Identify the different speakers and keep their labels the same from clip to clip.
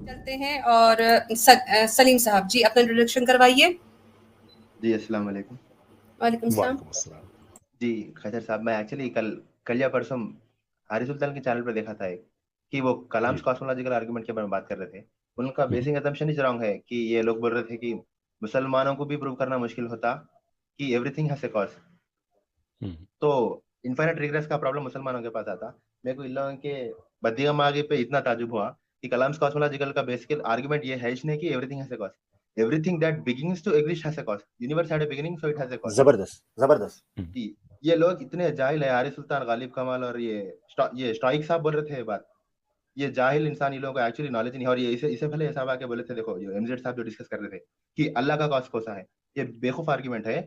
Speaker 1: چلتے ہیں اور سلیم صاحب جی اپنا انٹروڈکشن کروائیے.
Speaker 2: جی السلام علیکم.
Speaker 1: وعلیکم السلام.
Speaker 3: وعلیکم السلام.
Speaker 2: جی خیدر صاحب, میں ایکچولی کل یا پرسوں حارث سلطان کے چینل پہ دیکھا تھا کہ وہ کلامس کاسمولوجیکل آرگومنٹ کے بارے میں بات کر رہے تھے. ان کا بیسک اسمپشن ہی رانگ ہے کہ یہ لوگ بول رہے تھے کہ مسلمانوں کو بھی پروو کرنا مشکل ہوتا کہ every thing has a cause. تو انفائنٹ ریگریس کا پرابلم مسلمانوں کے پاس آتا. میرے کو ان لوگوں کے بدیغ ماغی پہ اتنا تعجب ہوا کہ کلامس کاسمولوجیکل کا بیسک آرگومنٹ یہ ہے نہیں کہ every thing has a cause. Everything that begins to exist has a cause. Universe had a beginning, so it has a cause.
Speaker 4: زبردست.
Speaker 2: یہ لوگ اتنے جاہل ہیں. حارث سلطان, غالب کمال اور یہ اسٹائک صاحب بول رہے تھے بات. یہ جاہل انسان یہ لوگوں کو ایکچولی نالج نہیں. اور یہ اسے پہلے صاحب آ کے بولے تھے, دیکھو جو ایم زیڈ صاحب جو ڈسکس کر رہے تھے کہ اللہ کا کاز کون سا ہے, یہ بیوقوف آرگومنٹ ہے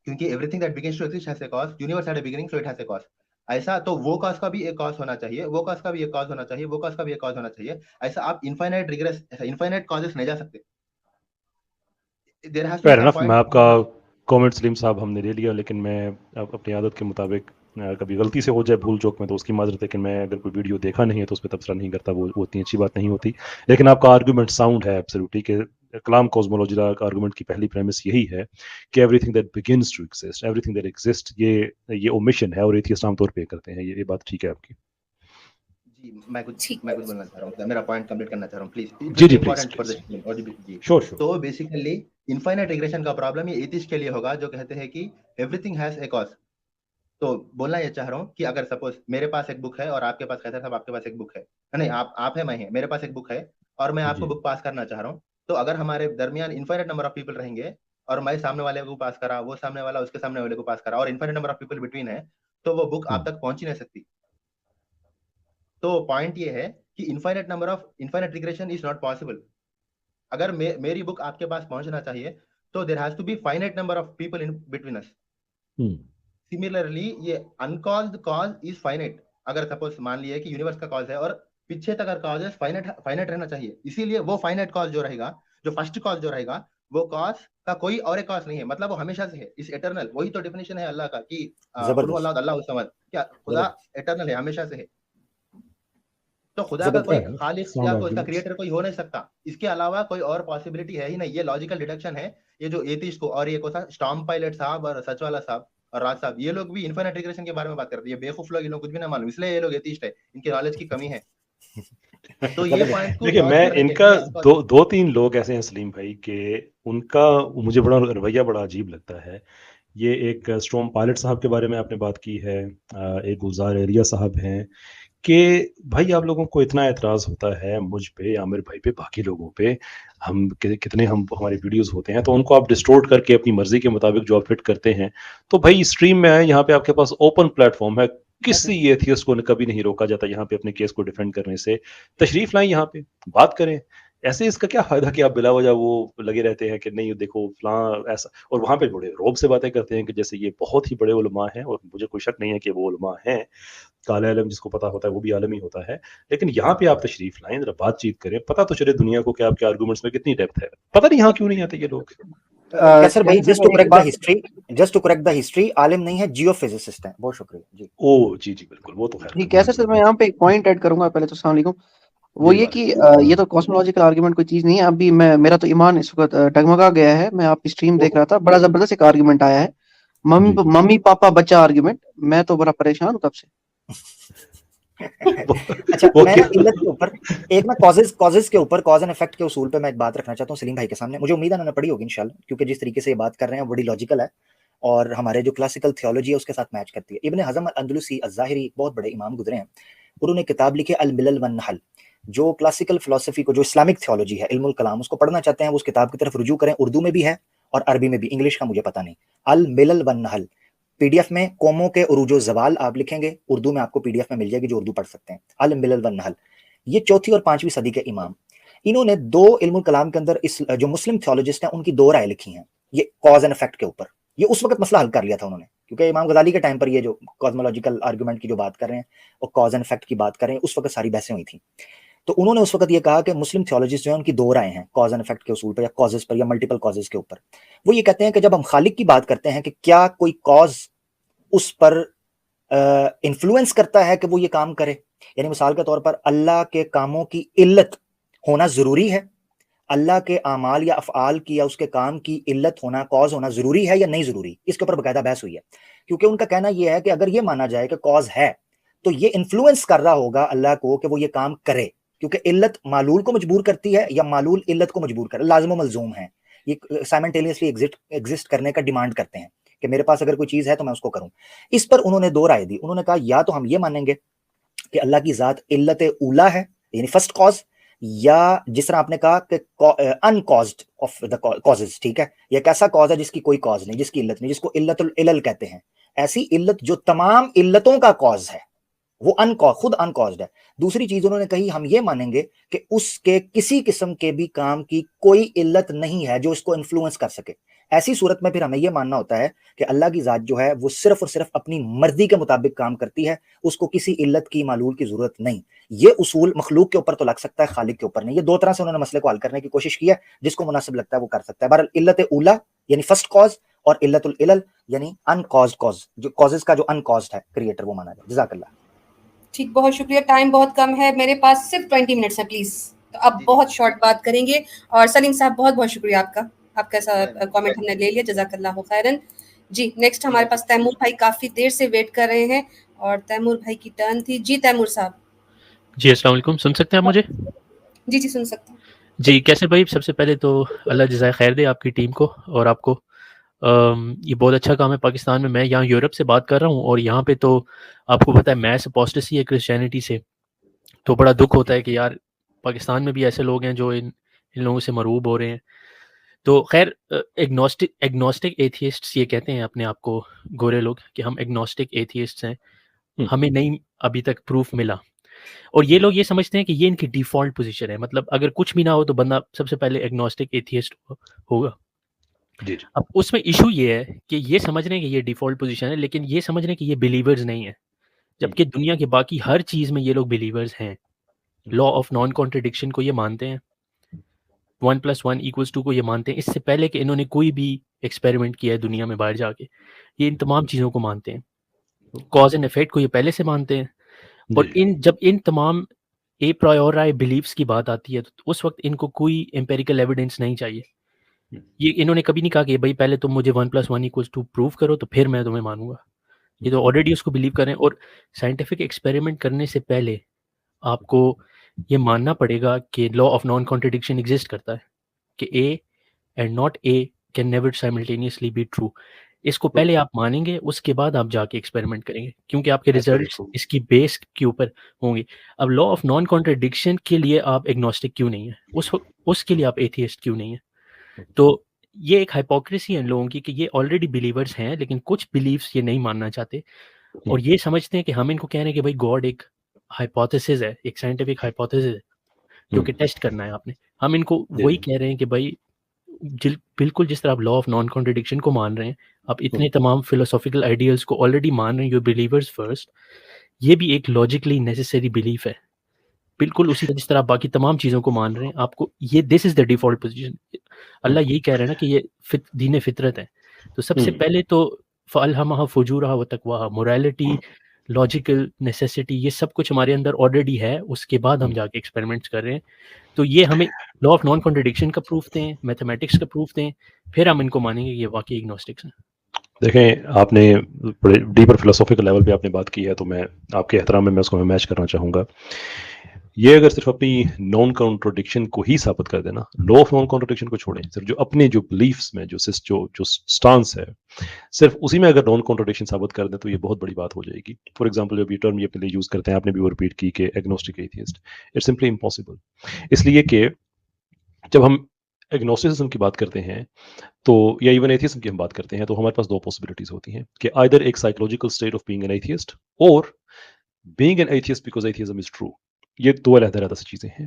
Speaker 2: کیونکہ everything that begins to exist has a cause. Universe had a beginning, so it has a cause. ایسا تو وہ کاز کا بھی ایک کاز ہونا چاہیے, وہ کاز کا بھی ایک کاز ہونا چاہیے, وہ کاز کا بھی ایک کاز ہونا چاہیے. ایسا آپ انفائنائٹ ریگریس, انفائنائٹ کازز نہیں جا سکتے.
Speaker 3: میں آپ کا کامنٹ سلیم صاحب ہم نے لے لیا, لیکن میں اپنی عادت کے مطابق کبھی غلطی سے ہو جائے بھول چوک میں تو اس کی معذرت ہے کہ میں اگر کوئی ویڈیو دیکھا نہیں ہے تو اس پہ تبصرہ نہیں کرتا, وہ اتنی اچھی بات نہیں ہوتی. لیکن آپ کا آرگومنٹ ساؤنڈ ہے ایبسلیوٹلی کہ کلام کوزمولوجی کا آرگومنٹ کی پہلی پریمس یہی ہے کہ everything that begins to exist, everything that exist, یہ اومیشن ہے اور ایتھیسٹ عام طور پہ کرتے ہیں. یہ بات ٹھیک ہے آپ کی؟
Speaker 2: جی میں کچھ بولنا چاہ رہا ہوں, میرا پوائنٹ کمپلیٹ کرنا چاہ رہا ہوں پلیز.
Speaker 3: G please. شور.
Speaker 2: تو بیسیکلی انفائنائٹ ریگریشن کا پرابلم یہ ایتھیسٹ کے لیے ہوگا جو کہتے ہیں کہ every thing has a cause. تو بولنا یہ چاہ رہا ہوں کہ اگر سپوز میرے پاس ایک بک ہے اور آپ کے پاس خیدر صاحب آپ کے پاس ایک بک ہے, نہیں آپ ہے میں ہے, میرے پاس ایک بک ہے اور میں آپ کو بک پاس کرنا چاہ رہا ہوں. تو اگر ہمارے درمیان انفائنائٹ نمبر آف پیپل رہیں گے اور میں سامنے والے کو پاس کرا, وہ سامنے والا اس کے سامنے والے کو پاس کرا, اور infinite number of people between ہے, تو وہ بک آپ تک پہنچ ہی نہیں سکتی. تو پوائنٹ یہ ہے کہ infinite regression is not possible. اگر میری بک آپ کے پاس پہنچنا چاہیے تو there has to be finite number of people in between us. Similarly یہ انکازڈ کاز از فائنائٹ. اگر سپوز مان لیے کہ یونیورس کا کاز ہے اور پیچھے تک اگر کاز ہے فائنائٹ رہنا چاہیے, اسی لیے وہ فائنائٹ کاز جو رہے گا, جو فرسٹ کاز جو رہے گا, وہ کاز کا کوئی اور ایک کاز نہیں ہے, مطلب وہ ہمیشہ سے ہے, اس ایٹرنل. وہی تو ڈیفینیشن ہے اللہ کا کہ اللہ الصمد, کیا خدا ایٹرنل ہے, ہمیشہ سے ہے. تو خدا کا کوئی خالق یا کوئی اس کا کریٹر کوئی ہو نہیں سکتا, اس کے علاوہ کوئی اور پاسبلٹی ہے ہی نہیں. یہ لاجیکل ڈیڈکشن ہے. یہ جو ایتھیسٹ کو, اور یہ کو اسٹام پائلٹ صاحب اور سچ والا صاحب اور راج صاحب, یہ لوگ بھی انفائنائٹ ریگریشن کے بارے میں بات کرتے ہیں. یہ بیوقوف لوگ, یہ لوگ کچھ بھی نہ معلوم, اس لیے یہ لوگ ایتھیسٹ ہے, ان کی نالج کی کمی ہے. تو یہ پوائنٹ کو
Speaker 3: دیکھیں, میں ان کا دو تین لوگ ایسے ہیں سلیم بھائی کہ ان کا مجھے بڑا رویہ بڑا عجیب لگتا ہے. یہ ایک اسٹام پائلٹ صاحب کے بارے میں آپ نے بات کی ہے, ایک گلزار ایریا صاحب ہیں, کہ بھائی آپ لوگوں کو اتنا اعتراض ہوتا ہے مجھ پہ, عامر بھائی پہ, باقی لوگوں پہ, ہم کتنے ہمارے ویڈیوز ہوتے ہیں تو ان کو آپ ڈسٹورٹ کر کے اپنی مرضی کے مطابق جو آپ فٹ کرتے ہیں. تو بھائی اسٹریم میں آئے, یہاں پہ آپ کے پاس اوپن پلیٹ فارم ہے, کسی ایتھیسٹ کو کبھی نہیں روکا جاتا یہاں پہ اپنے کیس کو ڈیفینڈ کرنے سے. تشریف لائیں, یہاں پہ بات کریں. ایسے اس کا کیا فائدہ کہ آپ بلا وجہ وہ لگے رہتے ہیں کہ نہیں دیکھو فلاں ایسا, اور وہاں پہ بڑے روب سے باتیں کرتے ہیں کہ جیسے یہ بہت ہی بڑے علماء ہیں, اور مجھے کوئی شک نہیں ہے کہ وہ علماء ہیں. کالے علم جس کو پتا ہوتا ہے وہ بھی عالم ہی ہوتا ہے. لیکن یہاں پہ آپ تشریف لائیں, ذرا بات چیت کریں, پتہ تو چلے دنیا کو کہ آپ کے آرگومنٹس میں کتنی ڈیپتھ ہے. پتہ نہیں یہاں کیوں نہیں آتے یہ لوگ.
Speaker 4: کیسر بھائی, just to correct the history, عالم نہیں ہے, جیو فزسسٹ ہیں. بہت شکریہ جی.
Speaker 3: او جی بالکل, وہ تو خیر.
Speaker 5: جی کیسر سر, میں یہاں پہ ایک پوائنٹ ایڈ کروں گا. پہلے تو السلام علیکم. وہ یہ کہ یہ تو کاسمولوجیکل آرگومنٹ کوئی چیز نہیں ہے. ابھی میرا تو ایمان اس وقت ڈگمگا گیا ہے. میں آپ کی اسٹریم دیکھ رہا تھا, بڑا زبردست ایک آرگومنٹ آیا ہے, ممی پاپا بچہ آرگومنٹ. میں تو بڑا پریشان ہوں تب سے.
Speaker 4: اچھا, میں علت کے اوپر ایک میں کازز کے اوپر, کاز اینڈ افیکٹ کے اصول پہ میں ایک بات رکھنا چاہتا ہوں سلیم بھائی کے سامنے. مجھے امید ہے انہوں نے پڑھی ہوگی انشاءاللہ, کیونکہ جس طریقے سے یہ بات کر رہے ہیں بڑی لاجیکل ہے اور ہمارے جو کلاسیکل تھیولوجی ہے اس کے ساتھ میچ کرتی ہے. ابن حزم الاندلسی الظاہری بہت بڑے امام گزرے ہیں, انہوں نے کتاب لکھی الملل والنحل. جو کلاسیکل فلسفی کو, جو اسلامک تھیولوجی ہے, علم الکلام, اس کو پڑھنا چاہتے ہیں وہ اس کتاب کی طرف رجوع کریں. اردو میں بھی ہے اور عربی میں بھی, انگلش کا مجھے پتہ نہیں. الملل والنحل پی ڈی ایف میں قوموں کے عروج و زوال آپ لکھیں گے, اردو میں آپ کو پی ڈی ایف میں مل جائے گی جو اردو پڑھ سکتے ہیں. الملل والنحل, یہ 4 اور 5ویں صدی کے امام, انہوں نے 2 علم الکلام کے اندر جو مسلم تھیولوجسٹ ہیں ان کی 2 رائے لکھی ہیں یہ کاز اینڈ افیکٹ کے اوپر. یہ اس وقت مسئلہ حل کر لیا تھا انہوں نے, کیونکہ امام غزالی کے ٹائم پر یہ جو کازمولوجیکل آرگومنٹ کی جو بات کر رہے ہیں اور کاز اینڈ افیکٹ کی بات کر رہے ہیں, اس وقت ساری بحثیں ہوئی تھیں. تو انہوں نے اس وقت یہ کہا کہ مسلم تھیولوجسٹ جو ہیں ان کی 2 رائے ہیں کاز اینڈ افیکٹ کے اصول پر, یا کازز پر, یا ملٹیپل کازز کے اوپر. وہ یہ کہتے ہیں کہ جب ہم خالق کی بات کرتے ہیں کہ کیا کوئی کاز اس پر انفلوئنس کرتا ہے کہ وہ یہ کام کرے, یعنی مثال کے طور پر اللہ کے کاموں کی علت ہونا ضروری ہے؟ اللہ کے اعمال یا افعال کی یا اس کے کام کی علت ہونا، کاز ہونا ضروری ہے یا نہیں ضروری؟ اس کے اوپر باقاعدہ بحث ہوئی ہے، کیونکہ ان کا کہنا یہ ہے کہ اگر یہ مانا جائے کہ کاز ہے تو یہ انفلوئنس کر رہا ہوگا اللہ کو کہ وہ یہ کام کرے، کیونکہ علت معلول کو مجبور کرتی ہے یا معلول علت کو مجبور کرے، لازم و ملزوم ہے، یہ سائمنٹینیسلی ایگزسٹ کرنے کا ڈیمانڈ کرتے ہیں کہ میرے پاس اگر کوئی چیز ہے تو میں اس کو کروں۔ اس پر انہوں نے دو رائے دی، انہوں نے کہا یا تو ہم یہ مانیں گے کہ اللہ کی ذات علت اولا ہے یعنی فرسٹ کاز، یا جس طرح آپ نے کہا کہ انکازڈ آف دا کازز، ٹھیک ہے، یہ ایک ایسا کاز ہے جس کی کوئی کاز نہیں، جس کی علت نہیں، جس کو علت العلل کہتے ہیں، ایسی علت جو تمام علتوں کا کاز ہے، وہ خود انکازڈ ہے۔ دوسری چیز انہوں نے کہی ہم یہ مانیں گے کہ اس کے کسی قسم کے بھی کام کی کوئی علت نہیں ہے جو اس کو انفلوئنس کر سکے۔ ایسی صورت میں پھر ہمیں یہ ماننا ہوتا ہے کہ اللہ کی ذات جو ہے وہ صرف اور صرف اپنی مرضی کے مطابق کام کرتی ہے، اس کو کسی علت کی معلول کی ضرورت نہیں۔ یہ اصول مخلوق کے اوپر تو لگ سکتا ہے، خالق کے اوپر نہیں۔ یہ دو طرح سے انہوں نے مسئلے کو حل کرنے کی کوشش کی ہے، جس کو مناسب لگتا ہے وہ کر سکتا ہے۔ بہرحال علت اولا یعنی فرسٹ کاز اور علت العلل یعنی انکازڈ کاز، جو کازز کا جو انکازڈ ہے کریٹر، وہ مانا جائے۔ جزاک اللہ۔
Speaker 1: ٹھیک، بہت شکریہ، ٹائم بہت کم ہے، میرے پاس صرف 20 منٹس ہیں پلیز، تو اب بہت شارٹ بات کریں گے۔ اور سلیم صاحب بہت بہت شکریہ آپ کا کامنٹ ہم نے لے لیا، جزاک اللہ خیرن۔ جی نیکسٹ ہمارے پاس تیمور بھائی کافی دیر سے ویٹ کر رہے ہیں اور تیمور بھائی کی ٹرن تھی۔ جی تیمور صاحب۔
Speaker 6: جی السلام علیکم، سن سکتے ہیں آپ مجھے؟
Speaker 1: جی سن سکتے ہیں۔
Speaker 6: جی کیسے بھائی، سب سے پہلے تو اللہ جزائے خیر دے آپ کی ٹیم کو اور آپ کو، یہ بہت اچھا کام ہے پاکستان میں۔ میں یہاں یورپ سے بات کر رہا ہوں اور یہاں پہ تو آپ کو پتہ ہے میس اپوسٹسی ہے کرسچینٹی سے، تو بڑا دکھ ہوتا ہے کہ یار پاکستان میں بھی ایسے لوگ ہیں جو ان لوگوں سے مرعوب ہو رہے ہیں۔ تو خیر ایگنوسٹک ایتھیسٹس یہ کہتے ہیں اپنے آپ کو، گورے لوگ، کہ ہم ایگنوسٹک ایتھیسٹس ہیں، ہمیں نہیں ابھی تک پروف ملا، اور یہ لوگ یہ سمجھتے ہیں کہ یہ ان کی ڈیفالٹ پوزیشن ہے، مطلب اگر کچھ بھی نہ ہو تو بندہ سب سے پہلے ایگنوسٹک ایتھیسٹ ہوگا۔
Speaker 3: جی
Speaker 6: اب اس میں ایشو یہ ہے کہ یہ سمجھ رہے ہیں کہ یہ ڈیفالٹ پوزیشن ہے، لیکن یہ سمجھ رہے ہیں کہ یہ بلیورز نہیں ہیں، جبکہ دنیا کے باقی ہر چیز میں یہ لوگ بلیورز ہیں۔ لا آف نان کانٹرڈکشن کو یہ مانتے ہیں، 1+1=2 کو یہ مانتے ہیں، اس سے پہلے کہ انہوں نے کوئی بھی ایکسپیریمنٹ کیا ہے دنیا میں باہر جا کے، یہ ان تمام چیزوں کو مانتے ہیں۔ کاز اینڈ ایفیکٹ کو یہ پہلے سے مانتے ہیں، اور جب ان تمام اے پرائیوری بلیفس کی بات آتی ہے تو اس وقت ان کو کوئی امپیریکل ایویڈنس نہیں چاہیے۔ یہ انہوں نے کبھی نہیں کہا کہ بھائی پہلے تم مجھے 1+1=2 پروو کرو تو پھر میں تمہیں مانوں گا، یہ تو آلریڈی اس کو بلیو کریں۔ اور سائنٹیفک ایکسپیریمنٹ کرنے سے پہلے آپ کو یہ ماننا پڑے گا کہ law of non contradiction exist کرتا ہے، کہ A and not A can never simultaneously be true. اس کو پہلے آپ مانیں گے، اس کے بعد آپ جا کے ایکسپیریمنٹ کریں گے، کیونکہ آپ کے ریزلٹس اس کی بیس کے اوپر ہوں گے۔ اب لا آف نان کانٹرڈکشن کے لیے آپ ایگنوسٹک کیوں نہیں ہیں، اس کے لیے آپ ایتھیسٹ کیوں نہیں ہیں؟ تو یہ ایک ہائپوکریسی ہے ان لوگوں کی کہ یہ آلریڈی بلیورز ہیں، لیکن کچھ بلیفس یہ نہیں ماننا چاہتے، اور یہ سمجھتے ہیں کہ ہم ان کو کہہ رہے ہیں کہ بھائی گاڈ ایک ہائپوتھیسس ہے، ایک سائنٹیفک ہائپوتھیسس ہے جو کہ ٹیسٹ کرنا ہے آپ نے۔ ہم ان کو وہی کہہ رہے ہیں کہ بھائی بالکل جس طرح آپ لا آف نان کانٹرڈکشن کو مان رہے ہیں، آپ اتنے تمام فلسافیکل آئیڈیلز کو آلریڈی مان رہے ہیں، یو بلیورز فرسٹ، یہ بھی ایک لاجیکلی نیسیسری بلیف ہے، بالکل اسی طرح جس طرح آپ باقی تمام چیزوں کو مان رہے ہیں۔ آپ کو یہ دس از دا ڈیفالٹ پوزیشن، اللہ یہی کہہ رہے ہیں نا کہ یہ دین فطرت ہے۔ تو سب سے پہلے تو فَأَلْهَمَهَا فُجُورَهَا وَتَقْوَاهَا، موریلٹی، لاجیکل نیسیسٹی، یہ سب کچھ ہمارے اندر آلریڈی ہے، اس کے بعد ہم جا کے ایکسپیریمنٹس کر رہے ہیں۔ تو یہ ہمیں لا آف نان کانٹرڈکشن کا پروف دیں، میتھمیٹکس کا پروف دیں، پھر ہم ان کو مانیں گے یہ واقعی ایگنوسٹکس ہیں۔
Speaker 3: دیکھیں آپ نے بڑے ڈیپر فلسافیکل لیول پہ آپ نے بات کی ہے، تو میں آپ کے احترام میں اس کو میچ کرنا چاہوں گا۔ یہ اگر صرف اپنی نان کانٹرڈکشن کو ہی ثابت کر دینا، لا آف نان کانٹرڈکشن کو چھوڑیں، صرف جو اپنے جو بلیفس میں جو سٹانس ہے، صرف اسی میں اگر نان کانٹرڈکشن ثابت کر دیں تو یہ بہت بڑی بات ہو جائے گی۔ فار ایگزامپل جب یہ ٹرم یہ اپنے لیے یوز کرتے ہیں، آپ نے بھی وہ ریپیٹ کی کہ agnostic atheist, it's simply impossible, اس لیے کہ جب ہم ایگنوسٹسزم کی بات کرتے ہیں تو یا ایون ایتھیسم کی ہم بات کرتے ہیں تو ہمارے پاس دو پاسبلٹیز ہوتی ہیں کہ آئدر ایک psychological state of being an atheist اور being an atheist because atheism is true, یہ دو علیحدہ علیحدہ سی چیزیں ہیں۔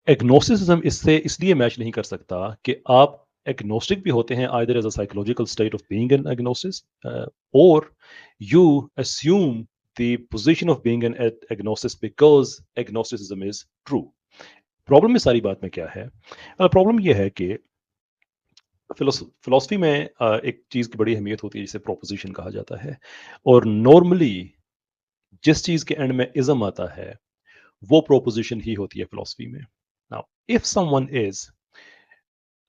Speaker 3: ایگنوسٹسزم اس سے اس لیے میچ نہیں کر سکتا کہ آپ ایگنوسٹک بھی ہوتے ہیں either as a psychological state of being an agnostics اور you assume the position of being an agnostics because agnosticism is true. Problem میں ساری بات میں کیا ہے؟ پرابلم یہ ہے کہ فلسفی میں ایک چیز کی بڑی اہمیت ہوتی ہے جسے پروپوزیشن کہا جاتا ہے، اور نارملی جس چیز کے اینڈ میں ازم آتا ہے وہ پروپوزیشن ہی ہوتی ہے فلسفی میں۔ Now, if someone is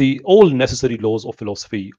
Speaker 3: the all necessary laws of philosophy,